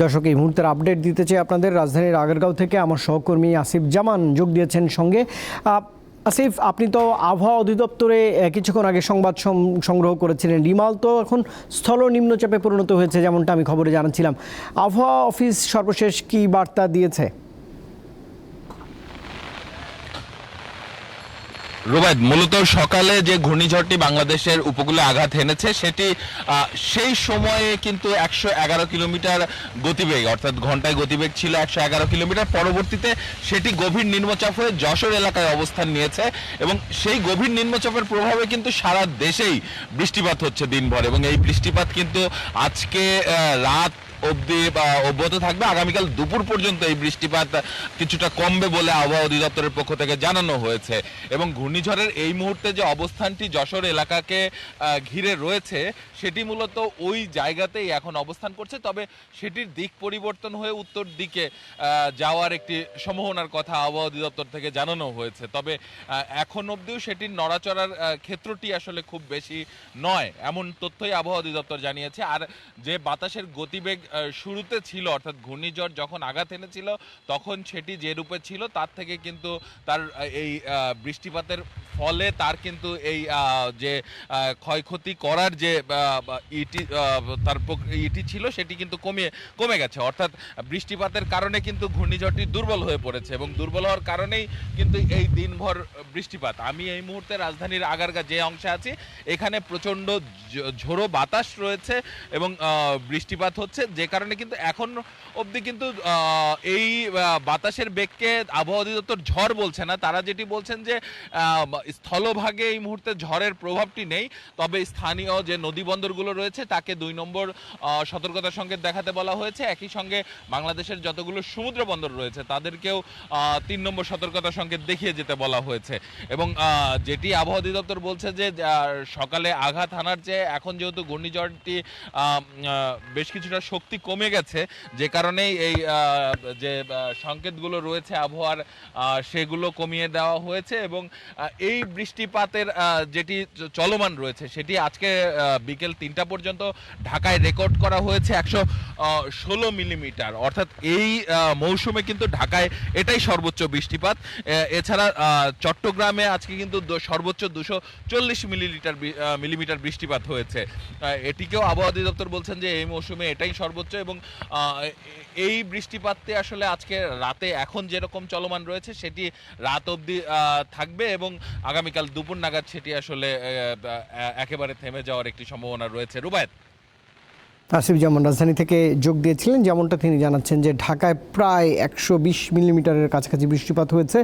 দর্শক, এই মুহূর্তের আপডেট দিতে চাই আপনাদের রাজধানীর আগারগাঁও থেকে আমার সহকর্মী আসিফ জামান যোগ দিয়েছেন সঙ্গে। আসিফ, আপনি তো আবহাওয়া অধিদপ্তরে কিছুক্ষণ আগে সংবাদ সংগ্রহ করেছিলেন। রিমাল তো এখন স্থল নিম্নচাপে পরিণত হয়েছে, যেমনটা আমি খবরে জানাচ্ছিলাম। আবহাওয়া অফিস সর্বশেষ কি বার্তা দিয়েছে? রুবাইদ, মূলত সকালে যে ঘূর্ণিঝড়টি বাংলাদেশের উপকূলে আঘাত এনেছে সেটি সেই সময়ে কিন্তু 111 কিলোমিটার গতিবেগ, অর্থাৎ ঘন্টায় গতিবেগ ছিল 111 কিলোমিটার। পরবর্তীতে সেটি গভীর নিম্নচাপ হয়ে যশোর এলাকায় অবস্থান নিয়েছে এবং সেই গভীর নিম্নচাপের প্রভাবে কিন্তু সারা দেশেই বৃষ্টিপাত হচ্ছে দিনভর, এবং এই বৃষ্টিপাত কিন্তু আজকে রাত অবধি অব্যাহত থাকবে। আগামীকাল দুপুর পর্যন্ত এই বৃষ্টিপাত কিছুটা কমবে বলে আবহাওয়া অধিদপ্তরের পক্ষ থেকে জানানো হয়েছে। এবং ঘূর্ণিঝড়ের এই মুহূর্তে যে অবস্থানটি যশোর এলাকাকে ঘিরে রয়েছে সেটি মূলত ওই জায়গাতেই এখন অবস্থান করছে, তবে সেটির দিক পরিবর্তন হয়ে উত্তর দিকে যাওয়ার একটি সম্ভাবনার কথা আবহাওয়া অধিদপ্তর থেকে জানানো হয়েছে। তবে এখন অবধিও সেটির নড়াচড়ার ক্ষেত্রটি আসলে খুব বেশি নয়, এমন তথ্যই আবহাওয়া অধিদপ্তর জানিয়েছে। আর যে বাতাসের গতিবেগ শুরুতে ছিল, অর্থাৎ ঘূর্ণিঝড় যখন আঘাত এনেছিল তখন সেটি যে রূপে ছিল তার থেকে কিন্তু তার এই বৃষ্টিপাতের ফলে তার কিন্তু এই যে ক্ষয়ক্ষতি করার যে ইটি ছিল সেটি কিন্তু কমে গেছে। অর্থাৎ বৃষ্টিপাতের কারণে কিন্তু ঘূর্ণিঝড়টি দুর্বল হয়ে পড়েছে এবং দুর্বল হওয়ার কারণেই কিন্তু এই দিনভর বৃষ্টিপাত। আমি এই মুহূর্তে রাজধানীর আগারগাঁ যে অংশে আছি এখানে প্রচণ্ড ঝোড়ো বাতাস রয়েছে এবং বৃষ্টিপাত হচ্ছে, যে কারণে কিন্তু এখন অবধি কিন্তু এই বাতাসের বেগকে আবহাওয়া অধিদপ্তর ঝড় বলছে না। তারা যেটি বলছেন যে স্থলভাগে এই মুহূর্তে ঝড়ের প্রভাবটি নেই, তবে স্থানীয় যে নদী বন্দরগুলো রয়েছে তাকে 2 নম্বর সতর্কতা সংকেত দেখাতে বলা হয়েছে। একই সঙ্গে বাংলাদেশের যতগুলো সমুদ্র বন্দর রয়েছে তাদেরকেও 3 নম্বর সতর্কতা সংকেত দেখিয়ে যেতে বলা হয়েছে। এবং যেটি আবহাওয়া অধিদপ্তর বলছে যে সকালে আঘাত হানার চেয়ে এখন যেহেতু ঘূর্ণিঝড়টি বেশ কিছুটা শক্তি কমে গেছে, যে কারণেই এই যে সংকেতগুলো রয়েছে আবহাওয়ার সেগুলো কমিয়ে দেওয়া হয়েছে। এবং এই বৃষ্টিপাতের যেটি চলমান রয়েছে সেটি আজকে বিকেল 3টা পর্যন্ত ঢাকায় রেকর্ড করা হয়েছে 116 মিলিমিটার। অর্থাৎ এই মৌসুমে কিন্তু ঢাকায় এটাই সর্বোচ্চ বৃষ্টিপাত। এছাড়া চট্টগ্রামে আজকে কিন্তু সর্বোচ্চ 240 মিলিমিটার বৃষ্টিপাত হয়েছে। এটিকেও আবহাওয়া অধিদপ্তর বলছেন যে এই মৌসুমে এটাই সর্বোচ্চ। এবং এই বৃষ্টিপাতটি আসলে আজকে রাতে এখন যেরকম চলমান রয়েছে সেটি রাত অবধি থাকবে এবং আগামীকাল দুপুর নাগাদ সেটি আসলে একেবারে থেমে যাওয়ার একটি সম্ভাবনা রয়েছে। রুবায়েত, আসিফ জামান রাজধানী থেকে যোগ দিয়েছিলেন। যেমনটা তিনি জানাচ্ছেন যে ঢাকায় প্রায় 120 মিলিমিটারের কাছাকাছি বৃষ্টিপাত হয়েছে।